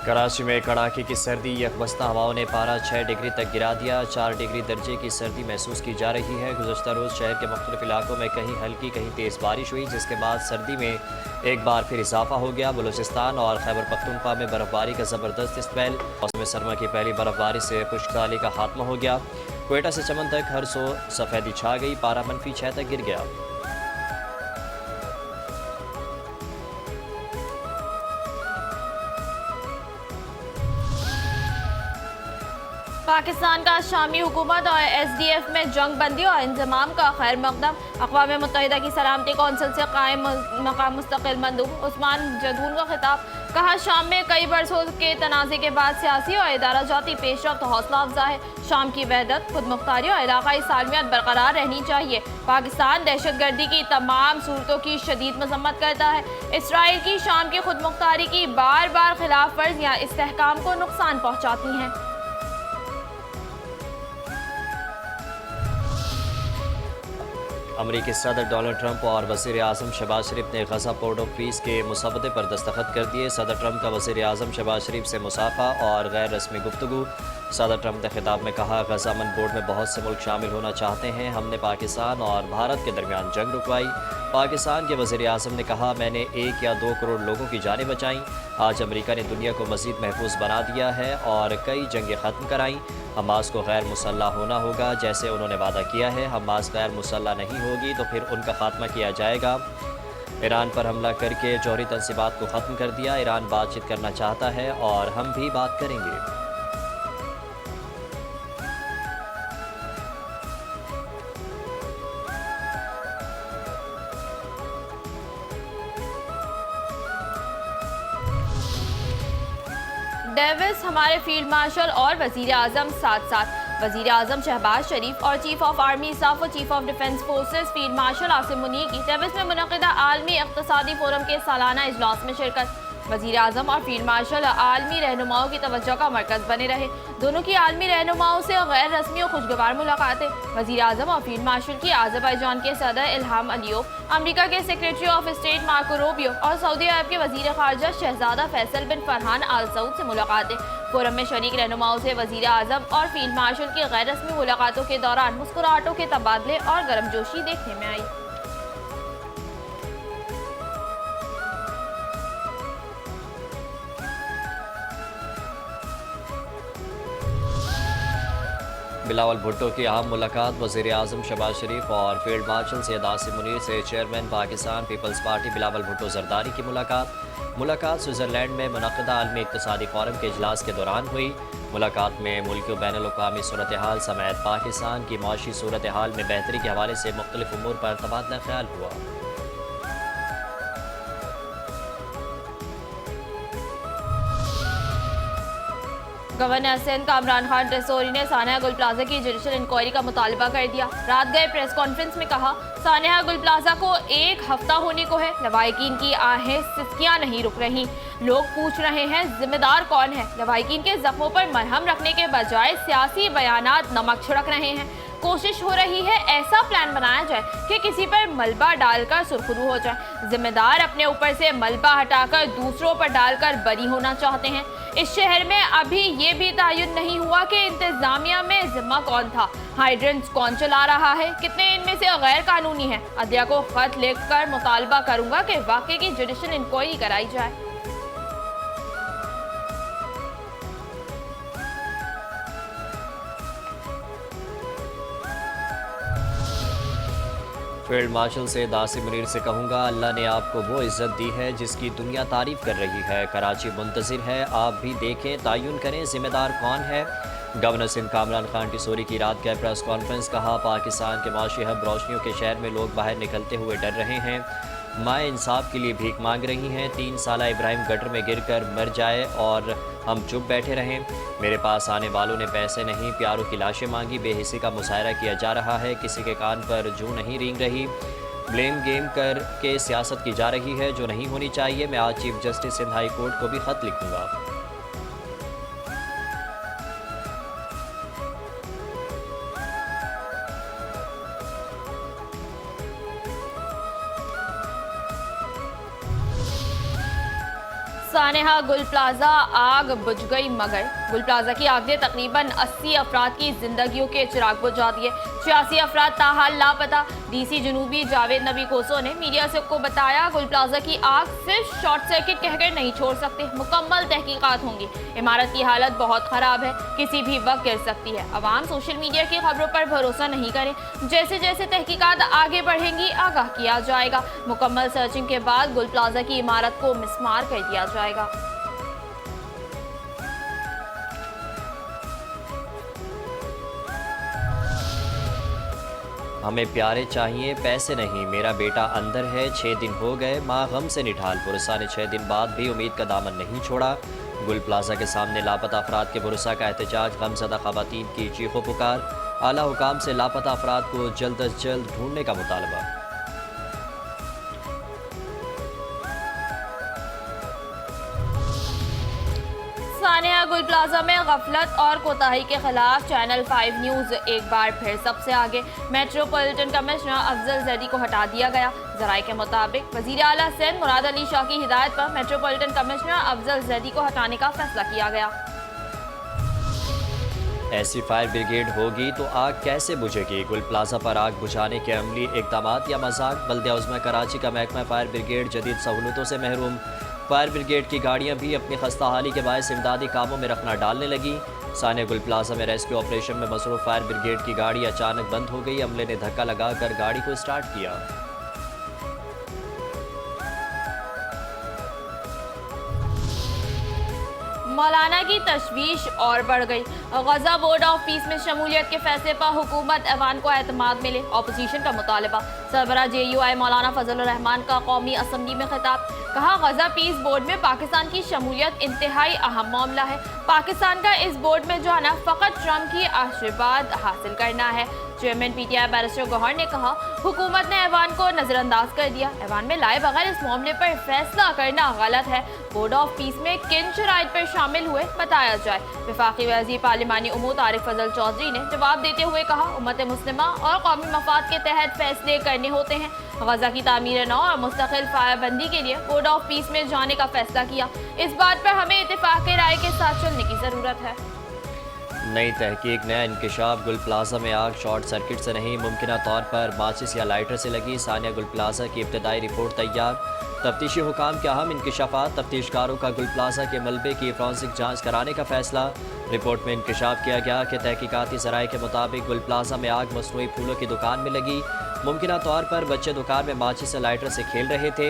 कराची में कड़ाके की सर्दी, यकबस्ता हवाओं ने पारा 6 डिग्री तक गिरा दिया। 4 डिग्री दर्जे की सर्दी महसूस की जा रही है। गुज़श्ता रोज़ शहर के मुख्तलिफ इलाकों में कहीं हल्की कहीं तेज़ बारिश हुई, जिसके बाद सर्दी में एक बार फिर इजाफा हो गया। बलूचिस्तान और खैबर पख्तूनख्वा में बर्फबारी का ज़बरदस्त स्पेल। मौसम सरमा की पहली बर्फबारी से खुश्कसाली का खात्मा हो गया। क्वेटा से चमन तक हर सो सफ़ेदी छा गई। पारा -6 तक गिर गया। पाकिस्तान का शामी हुकूमत और SDF में जंग बंदी और इंजमाम का खैर मकदम। अक़वाम मुत्तहिदा की सलामती कौंसिल से कायम मकाम मुस्तकिल मंदूब उस्मान जदून का खिताब। कहा, शाम में कई बरसों के तनाज़े के बाद सियासी और इदारा जाती पेशरफ्त हौसला अफजा है। शाम की वहदत, खुद मुख्तारी और इलाकाई सालमियत बरकरार रहनी चाहिए। पाकिस्तान दहशत गर्दी की तमाम सूरतों की शदीद मजम्मत करता है। इसराइल की शाम की खुद मुख्तारी की बार बार खिलाफ वर्जियाँ इस्तेहकाम को नुकसान पहुँचाती हैं। अमरीकी सदर डोनाल्ड ट्रंप और वज़ीर आज़म शहबाज शरीफ ने गज़ा पोर्ट ऑफ पीस के मुसवदे पर दस्तखत कर दिए। सदर ट्रंप का वज़ीर आज़म शहबाज शरीफ से मुसाफा और गैर रस्मी गुफ्तगू। सदर ट्रंप ने खिताब में कहा, गज़ा मन बोर्ड में बहुत से मुल्क शामिल होना चाहते हैं। हमने पाकिस्तान और भारत के दरमियान जंग रुकवाई। पाकिस्तान के वज़ीर आज़म ने कहा, मैंने 1 या 2 करोड़ लोगों की जानें बचाईं। आज अमरीका ने दुनिया को मज़ीद महफूज बना दिया है और कई जंगें ख़त्म कराईं। हमास को गैर मुसल्लह होना होगा, जैसे उन्होंने वादा किया है। हमास गैर मुसल्लह नहीं होगी तो फिर उनका खात्मा किया जाएगा। ईरान पर हमला करके जौहरी तंसीबात को ख़त्म कर दिया। ईरान बातचीत करना चाहता है और हम भी बात करेंगे। डेविस हमारे फील्ड मार्शल और वज़ीर आज़म साथ साथ। वज़ीर आज़म शहबाज शरीफ और चीफ ऑफ आर्मी स्टाफ और chief of defence forces field marshal Asim Munir की डेविस में मुनक़िदा आलमी इक़्तिसादी फोरम के सालाना इजलास में शिरकत। वज़ीर आज़म और फील्ड मार्शल आलमी रहनुमाओं की तवज्जो का मरकज़ बने रहे। दोनों की आलमी रहनुमाओं से गैर रस्मी और खुशगवार मुलाकातें। वज़ीर आज़म और फील्ड मार्शल की अज़रबैजान के सदर इल्हाम अलियोव, अमरीका के secretary of state Marco Rubio और सऊदी अरब के वज़ीर ख़ारजा शहज़ादा फैसल बिन फरहान आल सऊद से मुलाकातें। फोरम में शरीक रहनुमाओं से वज़ीर आज़म और फील्ड मार्शल की गैर रस्मी मुलाकातों के दौरान मुस्कुराहटों के तबादले और गर्मजोशी देखने में आई। बिलावल भुट्टो की अहम मुलाकात। वज़ीर आज़म शहबाज शरीफ और फील्ड मार्शल सैयद आसिम मुनीर से chairman Pakistan peoples party Bilawal Bhutto Zardari की मुलाकात स्विट्ज़रलैंड में मुनक़्क़दा आलमी इक़्तिसादी फोरम के इजलास के दौरान हुई। मुलाकात में मुल्की व बैनुल-अक़वामी सूरत हाल समेत पाकिस्तान की माशी सूरत हाल में बेहतरी के हवाले से मुख्तलिफ उमूर पर तबादला ख्याल हुआ। गवर्नर सिंध कामरान खान ट्रेसोरी ने सानिया गुल प्लाजा की जुडिशल इंक्वायरी का मुतालबा कर दिया। रात गए प्रेस कॉन्फ्रेंस में कहा, सानिया गुल प्लाजा को 1 हफ्ता होने को है। लवाहिकीन की आहें सिसकियां नहीं रुक रही। लोग पूछ रहे हैं जिम्मेदार कौन है। लवाहिकीन के जख्मों पर मरहम रखने के बजाय सियासी बयानात नमक छिड़क रहे हैं। कोशिश हो रही है ऐसा प्लान बनाया जाए कि किसी पर मलबा डालकर सुरखरू हो जाए। जिम्मेदार अपने ऊपर से मलबा हटाकर दूसरों पर डालकर बरी होना चाहते हैं। इस शहर में अभी ये भी तयन नहीं हुआ कि इंतजामिया में जिम्मा कौन था, हाइड्रेंट्स कौन चला रहा है, कितने इनमें से गैर कानूनी है। अदलिया को खत लिखकर मुतालबा करूंगा कि वाकई की जुडिशल इंक्वायरी कराई जाए। फील्ड मार्शल सैयद आसिम मुनीर से कहूँगा, अल्लाह ने आपको वो इज़्ज़त दी है जिसकी दुनिया तारीफ़ कर रही है। कराची मुंतज़िर है, आप भी देखें, तयन करें जिम्मेदार कौन है। गवर्नर सिंध कामरान खान टिसोरी की रात का प्रेस कॉन्फ्रेंस। कहा, पाकिस्तान के माशी हब रोशनियों के शहर में लोग बाहर निकलते हुए डर रहे हैं। माएँ इंसाफ के लिए भीख मांग रही हैं। 3 साला इब्राहिम गटर में गिरकर मर जाए और हम चुप बैठे रहें। मेरे पास आने वालों ने पैसे नहीं, प्यारों की लाशें मांगी। बेहिसी का मुजाहरा किया जा रहा है, किसी के कान पर जूं नहीं रेंग रही। ब्लेम गेम कर के सियासत की जा रही है जो नहीं होनी चाहिए। मैं आज chief justice Sindh high court को भी खत लिखूंगा। सानेहा गुल प्लाजा आग बुझ गई, मगर गुल प्लाजा की आग ने तकरीबन 80 अफराद की जिंदगियों के चिराग बुझा दिए। 86 अफराद ताहाल लापता। डीसी जनूबी जावेद नबी कोसो ने मीडिया से को बताया, गुल प्लाजा की आग सिर्फ शॉर्ट सर्किट कहकर नहीं छोड़ सकते, मुकम्मल तहकीकात होंगी। इमारत की हालत बहुत खराब है, किसी भी वक्त गिर सकती है। अवाम सोशल मीडिया की खबरों पर भरोसा नहीं करें, जैसे जैसे तहकीकात आगे बढ़ेंगी आगाह किया जाएगा। मुकम्मल सर्चिंग के बाद गुल प्लाजा की इमारत को मिसमार कर दिया जाएगा। हमें प्यारे चाहिए, पैसे नहीं। मेरा बेटा अंदर है, 6 दिन हो गए। माँ गम से निठाल। पुरसा ने 6 दिन बाद भी उम्मीद का दामन नहीं छोड़ा। गुल प्लाजा के सामने लापता अफराद के भरोसा का एहतजाज। गमज़दा ख़वातीन की चीखो पुकार। आला हुकाम से लापता अफराद को जल्द अज जल्द ढूंढने का मुतालबा। सानेहा गुल प्लाजा में गफलत और कोताही के खिलाफ चैनल 5 न्यूज़ एक बार फिर सबसे आगे। मेट्रोपॉलिटन कमिश्नर अफजल जैदी को हटा दिया गया। जराये के मुताबिक वज़ीर आला सिंध मुराद अली शाह की हिदायत पर मेट्रोपॉलिटन कमिश्नर अफजल जैदी को हटाने का फैसला किया गया। ऐसी फायर ब्रिगेड होगी तो आग कैसे बुझेगी? गुल प्लाजा पर आग बुझाने के अमली इक़दामात या मजाक? बल्दिया उज़्मा कराची का महकमा फायर ब्रिगेड जदीद सहूलतों से महरूम। फायर ब्रिगेड की गाड़ियां भी अपनी खस्ता हाली के बायस इमदादी कामों में रखना डालने लगी। सानेहा गुल प्लाजा में रेस्क्यू ऑपरेशन में मसरूफ फायर ब्रिगेड की गाड़ी अचानक बंद हो गई। अमले ने धक्का लगाकर गाड़ी को स्टार्ट किया। मौलाना की तशवीश और बढ़ गई। गजा बोर्ड ऑफ पीस में शमूलियत के फैसले पर हुकूमत ऐवान को एतमाद मिले, ऑपोजिशन का मुतालबा। सरबरा JUI मौलाना फजल रहमान का कौमी असम्बली में खिताब। कहा, गजा पीस बोर्ड में पाकिस्तान की शमूलियत इंतहाई अहम मामला है। पाकिस्तान का इस बोर्ड में जाना फ़कत ट्रम्प की आशीर्वाद हासिल करना है। चेयरमैन PTI बैरिस्टर गौहर ने कहा, हुकूमत ने ऐवान को नजरअंदाज कर दिया। ऐवान में लाए बगैर इस मामले पर फैसला करना गलत है। बोर्ड ऑफ पीस में किन शराइत पर शामिल हुए बताया जाए। वफाकी वज़ीर पार्लिमानी उमूर तारिक फजल चौधरी ने जवाब देते हुए कहा, उम्मत मुस्लिमा और कौमी मफाद के तहत फैसले करने होते हैं। गजा की तामीर नौ और मुस्तकिल फायरबंदी के लिए बोर्ड ऑफ पीस में जाने का फैसला किया। इस बात पर हमें इत्तेफाक राय के साथ चलने की ज़रूरत है। नई तहकीक, नया इंकशाफ। गुल प्लाजा में आग शॉर्ट सर्किट से नहीं, मुमकिना तौर पर माचिस या लाइटर से लगी। सानिया गुल प्लाजा की इब्तदाई रिपोर्ट तैयार। तफ्तीशी हुकाम के अहम इंकशाफात। तफ्तीशकारों का गुल प्लाजा के मलबे की फॉरेंसिक जांच कराने का फैसला। रिपोर्ट में इंकशाफ किया गया कि तहकीकाती ज़राए के मुताबिक गुल प्लाजा में आग मसनूई फूलों की दुकान में लगी। मुमकिना तौर पर बच्चे दुकान में माचिस से लाइटर से खेल रहे थे।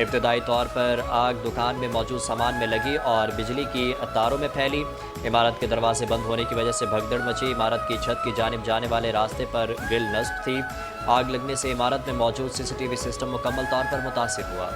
इब्तदाई तौर पर आग दुकान में मौजूद सामान में लगी और बिजली की तारों में फैली। इमारत के दरवाजे बंद होने की वजह से भगदड़ मची। इमारत की छत की जानिब जाने वाले रास्ते पर ग्रिल नस्ब थी। आग लगने से इमारत में मौजूद CCTV सिस्टम मुकम्मल तौर पर मुतासिर हुआ।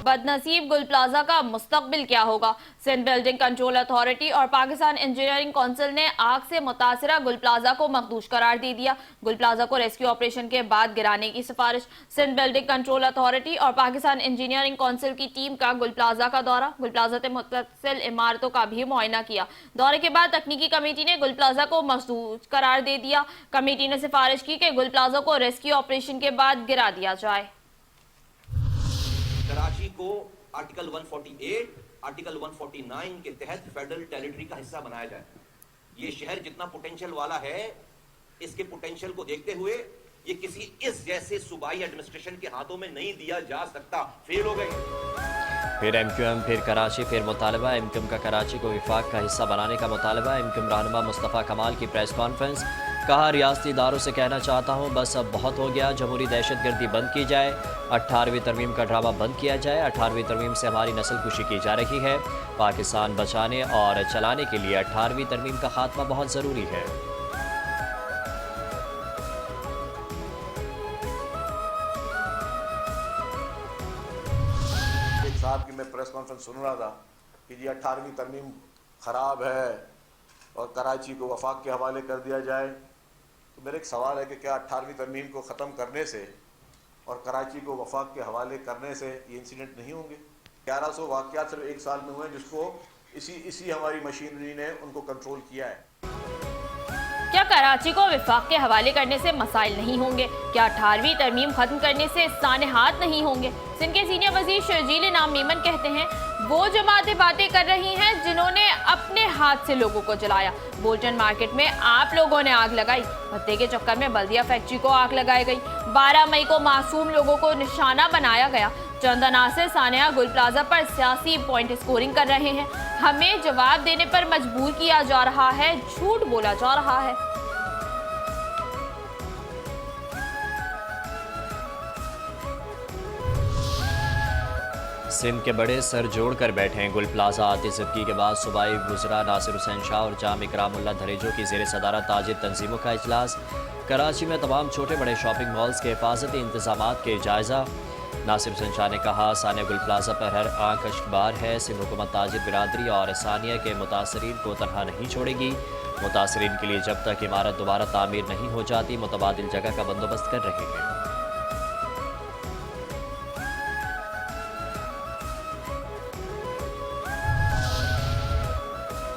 बदनसीब गुल प्लाजा का मुस्तकबिल क्या होगा? सिंध बिल्डिंग कंट्रोल अथॉरिटी और पाकिस्तान इंजीनियरिंग काउंसिल ने आग से मुतासिरा गुल प्लाजा को मखदूश करार दे दिया। गुल प्लाजा को रेस्क्यू ऑपरेशन के बाद गिराने की सिफारिश। सिंध बिल्डिंग कंट्रोल अथॉरिटी और पाकिस्तान इंजीनियरिंग काउंसिल की टीम का गुल प्लाजा का दौरा। गुल प्लाजा से मुतसिल इमारतों का भी मुआयना किया। दौरे के बाद तकनीकी कमेटी ने गुल प्लाजा को मखदूश करार दे दिया। कमेटी ने सिफारिश की कि गुल प्लाजा को रेस्क्यू ऑपरेशन के बाद गिरा दिया जाए। कराची को आर्टिकल 148, आर्टिकल 149 के तहत फेडरल टेरिटरी का हिस्सा बनाया जाए। ये शहर जितना पोटेंशियल वाला है, इसके पोटेंशियल को देखते हुए ये किसी इस जैसे सूबाई एडमिनिस्ट्रेशन के हाथों में नहीं दिया जा सकता। फेल हो गए। फिर MQM, फिर कराची, फिर मुतालबा। MQM का कराची को विफाक का हिस्सा बनाने का मुतालबा। MQM रहनुमा मुस्तफ़ा कमाल की प्रेस कॉन्फ्रेंस। कहा, रियासती इदारों से कहना चाहता हूँ, बस अब बहुत हो गया। जमहूरी दहशतगर्दी बंद की जाए। 18वीं तरमीम का ड्रामा बंद किया जाए। 18वीं तरमीम से हमारी नस्ल कुशी की जा रही है। पाकिस्तान बचाने और चलाने के लिए 18वीं तरमीम का खात्मा बहुत ज़रूरी है। एक साहब की मैं प्रेस कॉन्फ्रेंस सुन रहा था कि जी 18वीं तरमीम ख़राब है और कराची को वफाक के हवाले कर दिया जाए। तो मेरा एक सवाल है कि क्या 18वीं तरमीम को ख़त्म करने से और कराची को वफाक के हवाले करने से ये इंसिडेंट नहीं होंगे? 1100 वाक़यात सिर्फ एक साल में हुए हैं, जिसको इसी हमारी मशीनरी ने उनको कंट्रोल किया है। क्या कराची को विफाक के हवाले करने से मसाइल नहीं होंगे? क्या 18वीं तरमीम खत्म करने से सानेहात नहीं होंगे? सिंध के सीनियर वजीर शर्जील इनाम मेमन कहते हैं वो जमातें बातें कर रही हैं जिन्होंने अपने हाथ से लोगों को जलाया। बोल्टन मार्केट में आप लोगों ने आग लगाई, भत्ते के चक्कर में बल्दिया फैक्ट्री को आग लगाई गई, 12 मई को मासूम लोगों को निशाना बनाया गया। चंद अनासर सानिया गुल प्लाजा पर सियासी पॉइंट स्कोरिंग कर रहे हैं, हमें जवाब देने पर मजबूर किया जा रहा है, झूठ बोला जा रहा है। सिंध के बड़े सर जोड़ कर बैठे हैं। गुल प्लाजा आतिशदगी के बाद सूबाई गुजरा नासिर हुसैन शाह और जाम इकरामुल्लाह धरेजो की ज़ेर सदारत ताजिर तंजीमों का इजलास। कराची में तमाम छोटे बड़े शॉपिंग मॉल्स के हिफाजती इंतजामात के जायज़ा। नासिर हुसैन शाह ने कहा सानिया गुल प्लाजा पर हर आंख अश्कबार है। सिंध हुकूमत ताजिर बिरादरी और सानिया के मुतासरीन को तनहा नहीं छोड़ेगी। मुतासरीन के लिए जब तक इमारत दोबारा तामीर नहीं हो जाती मुतबादिल जगह का बंदोबस्त कर रहे हैं।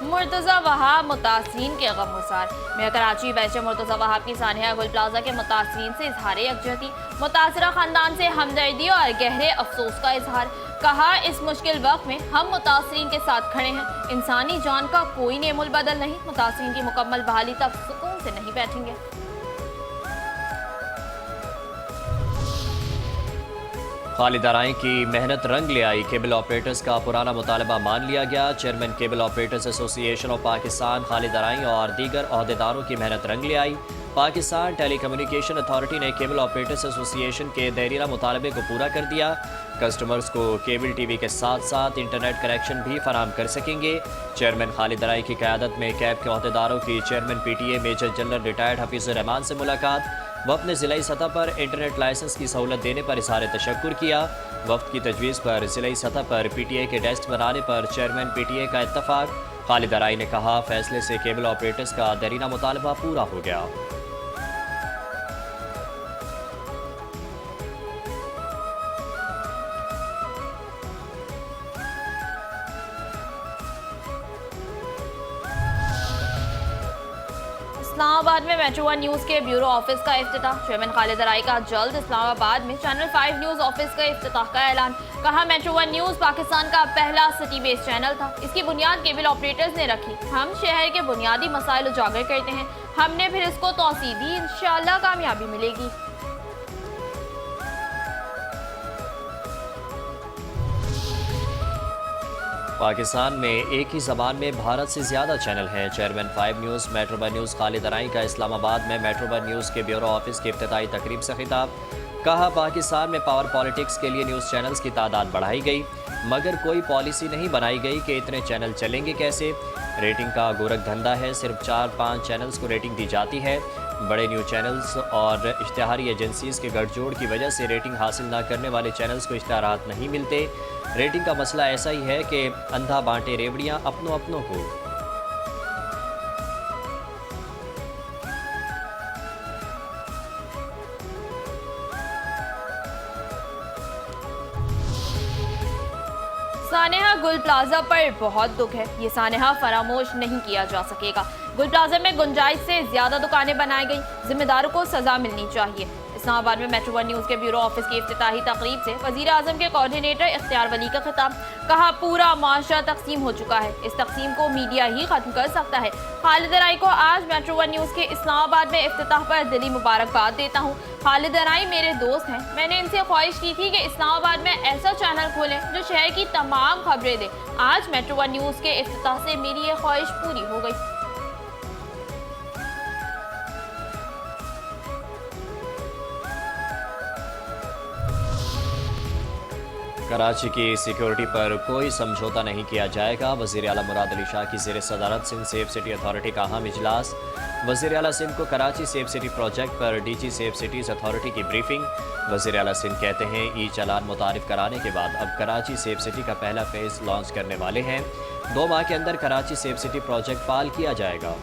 मुर्तज़ा वहाब मुतासरीन के गमगुसार। मेयर कराची बैच मुर्तज़ा वहाब की सानिया गुल प्लाजा के मुतासरीन से इजहार यकजहती, मुतासरा खानदान से हमदर्दी और गहरे अफसोस का इजहार। कहा इस मुश्किल वक्त में हम मुतासरीन के साथ खड़े हैं, इंसानी जान का कोई नेमुल बदल नहीं, मुतासरीन की मुकम्मल बहाली तक सुकून से नहीं बैठेंगे। खालिद अराई की मेहनत रंग ले आई, केबल ऑपरेटर्स का पुराना मुतालबा मान लिया गया। Chairman cable operators association of Pakistan Khalid Arai और दीगर अहदेदारों की मेहनत रंग ले आई। पाकिस्तान टेली कम्युनिकेशन अथॉरिटी ने केबल ऑपरेटर्स एसोसिएशन के देरीना मुतालबे को पूरा कर दिया। कस्टमर्स को केबल टीवी के साथ साथ इंटरनेट कनेक्शन भी फराहम कर सकेंगे। चेयरमैन खालिद अराई की क़यादत में कैब के अहदेदारों की chairman PTA major general retired Hafeezur Rehman से मुलाकात। वफ़द ने ज़िलाई सतह पर इंटरनेट लाइसेंस की सहूलत देने पर इज़हार तशक्कुर किया। वफ़द की तजवीज़ पर ज़िलाई सतह पर PTA के डेस्क बनाने पर चेयरमैन PTA का इत्तफाक। खालिद अराई ने कहा फैसले से केबल ऑपरेटर्स का देरीना मुतालबा पूरा हो गया। इस्लामाबाद में मेट्रो 1 न्यूज़ के ब्यूरो ऑफिस का इफ्तिताह। चेयरमैन खालिद अराई का जल्द इस्लामाबाद में चैनल 5 न्यूज़ ऑफिस का इफ्तिताह का ऐलान। कहा मेट्रो 1 न्यूज़ पाकिस्तान का पहला सिटी बेस्ड चैनल था, इसकी बुनियाद केबल ऑपरेटर्स ने रखी। हम शहर के बुनियादी मसाइल उजागर करते हैं, हमने फिर इसको तौसीह दी, इंशाअल्लाह कामयाबी मिलेगी। पाकिस्तान में एक ही ज़बान में भारत से ज़्यादा चैनल हैं। Chairman 5 news metro 1 news Khalid Arai का इस्लामाबाद में मेट्रो 1 न्यूज़ के ब्यूरो ऑफिस की इफ्तिताई तकरीब से खिताब। कहा पाकिस्तान में पावर पॉलिटिक्स के लिए न्यूज़ चैनल्स की तादाद बढ़ाई गई, मगर कोई पॉलिसी नहीं बनाई गई कि इतने चैनल चलेंगे कैसे। रेटिंग का गोरख धंधा है, सिर्फ 4-5 चैनल्स को रेटिंग दी जाती है। बड़े न्यूज़ चैनल्स और इश्तिहारी एजेंसीज़ के गठजोड़ की वजह से रेटिंग हासिल न करने वाले चैनल्स को इश्तिहारात नहीं मिलते। रेटिंग का मसला ऐसा ही है कि अंधा बांटे रेवड़ियाँ अपनों अपनों को। सानेहा गुल प्लाजा पर बहुत दुख है, ये सानेहा फरामोश नहीं किया जा सकेगा। गुल प्लाजा में गुंजाइश से ज्यादा दुकानें बनाई गई, जिम्मेदारों को सजा मिलनी चाहिए। इस्लामाबाद में मेट्रो 1 न्यूज़ के ब्यूरो ऑफिस की इफ्तिताही तकरीब से वज़ीर आज़म के कोऑर्डिनेटर इख्तियार वली का खिताब। कहा पूरा माशरा तकसीम हो चुका है, इस तकसीम को मीडिया ही खत्म कर सकता है। खालिद अराई को आज मेट्रो 1 न्यूज़ के इस्लामाबाद में इफ्तिताह पर दिली मुबारकबाद देता हूँ। खालिद अराई मेरे दोस्त हैं, मैंने इनसे ख्वाहिश की थी कि इस्लामाबाद में ऐसा चैनल खोलें जो शहर की तमाम खबरें दे। आज मेट्रो 1 न्यूज़ के इफ्तिताह से मेरी ये ख्वाहिश पूरी हो गई। कराची की सिक्योरिटी पर कोई समझौता नहीं किया जाएगा। वज़ीर आला मुराद अली शाह की ज़ेर सदारत सिंध सेफ सिटी अथॉरिटी का अहम इजलास। वज़ीर आला सिंध को कराची सेफ सिटी प्रोजेक्ट पर DG सेफ सिटीज़ अथॉरिटी की ब्रीफिंग। वज़ीर आला सिंध कहते हैं ई चालान मुतारिफ कराने के बाद अब कराची सेफ सिटी का पहला फेज़ लॉन्च करने वाले हैं। 2 माह के अंदर कराची सेफ सिटी प्रोजेक्ट फाल किया जाएगा।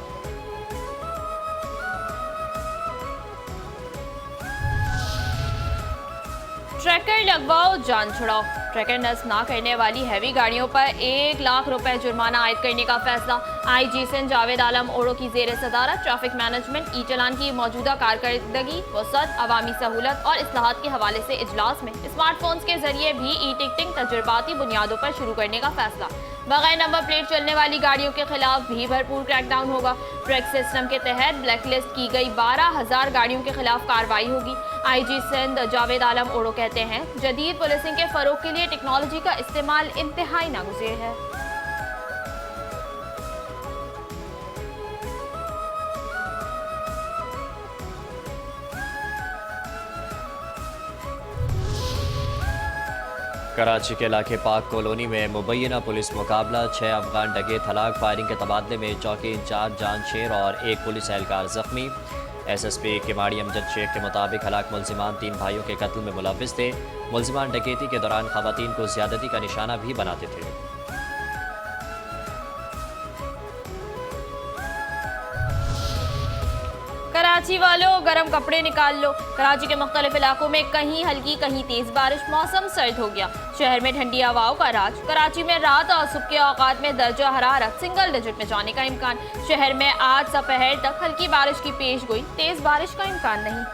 ट्रैकर ट्रैकर लगवाओ जान छुड़ाओ। ट्रैकर नस्ब ना करने वाली हैवी गाड़ियों पर 1 लाख रुपए जुर्माना आयद करने का फैसला। IG सिंध जावेद आलम ओड़ो की जेर सदारत ट्रैफिक मैनेजमेंट ई चलान की मौजूदा कारकर्दगी, वसअत, अवामी सहूलत और इस्लाहात के हवाले से इजलास में स्मार्टफोन्स के जरिए भी ई टिकटिंग तजुर्बाती बुनियादों पर शुरू करने का फैसला। बगैर नंबर प्लेट चलने वाली गाड़ियों के खिलाफ भी भरपूर क्रैकडाउन होगा। ट्रैक सिस्टम के तहत ब्लैकलिस्ट की गई 12,000 गाड़ियों के खिलाफ कार्रवाई होगी। IG सिंध जावेद आलम ओड़ो कहते हैं, जदीद पुलिसिंग के फरोग के लिए टेक्नोलॉजी का इस्तेमाल इंतहाई नागुज़ीर है। कराची के इलाके पाक कॉलोनी में मुबैना पुलिस मुकाबला, 6 अफगान डकैत हलाक, फायरिंग के तबादले में चौकी इंचार्ज जान शेर और 1 पुलिस एहलकार जख्मी। SSP किमाड़ी अमजद शेख के मुताबिक हलाक मुलजिमान 3 भाइयों के कत्ल में मुलव्विस थे। मुलजिमान डकैती के दौरान खवातीन को ज्यादती का निशाना भी बनाते थे। कराची वालों गर्म कपड़े निकाल लो। कराची के मुख्तलिफ इलाकों में कहीं हल्की कहीं तेज बारिश, मौसम सर्द हो गया। शहर में ठंडी हवाओं का राज। कराची में रात और सुबह के औकात में दर्जा हरारत सिंगल डिजिट में जाने का इम्कान। शहर में आज दोपहर तक हल्की बारिश की पेश गोई, तेज बारिश का इम्कान नहीं।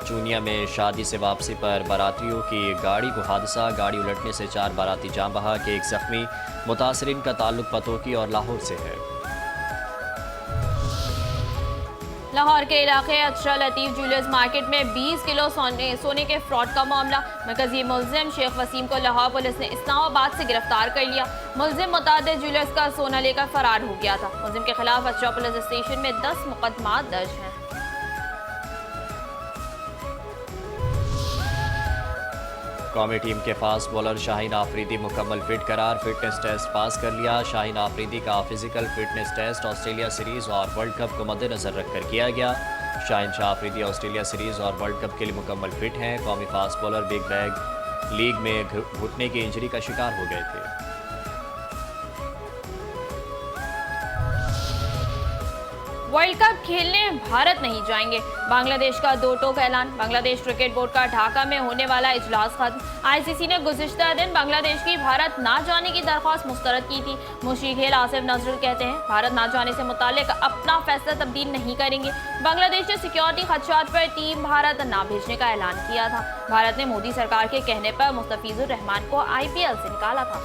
चूनिया में शादी से वापसी पर बारातियों की गाड़ी को हादसा, गाड़ी उलटने से 4 बाराती जान बहा के 1 जख्मी। मुतासरीन का ताल्लुक पतोकी और लाहौर से है। लाहौर के इलाके अचरा लतीफ ज्वेलर्स मार्केट में 20 किलो सोने के फ्रॉड का मामला। मरकजी मुलजिम शेख वसीम को लाहौर पुलिस ने इस्लामाबाद से गिरफ्तार कर लिया। मुलजिम मुतादिद ज्वेलर्स का सोना लेकर फरार हो गया था। मुलजिम के खिलाफ अचरा पुलिस स्टेशन में 10 मुकदमा दर्ज हैं। कौमी टीम के फास्ट बॉलर शाहीन आफरीदी मुकम्मल फिट करार, फिटनेस टेस्ट पास कर लिया। शाहीन आफरीदी का physical fitness test Australia series और वर्ल्ड कप को मद्देनजर रखकर किया गया। शाहीन शाह आफरीदी ऑस्ट्रेलिया सीरीज और वर्ल्ड कप के लिए मुकम्मल फिट हैं। कौमी fast bowler big bash league में घुटने की इंजरी का शिकार हो गए थे। वर्ल्ड कप खेलने भारत नहीं जाएंगे, बांग्लादेश का 2 टोक ऐलान। बांग्लादेश क्रिकेट बोर्ड का ढाका में होने वाला इजलास खत्म। ICC ने गुज़िश्ता दिन बांग्लादेश की भारत ना जाने की दरख्वास्त मुस्तरद की थी। मुशीर खेल आसिफ नजरुल कहते हैं, भारत ना जाने से मुतालिक अपना फैसला तब्दील नहीं करेंगे। बांग्लादेश ने सिक्योरिटी खदशात पर टीम भारत ना भेजने का ऐलान किया था। भारत ने मोदी सरकार के कहने पर मुस्तफिजुर रहमान को IPL से निकाला था।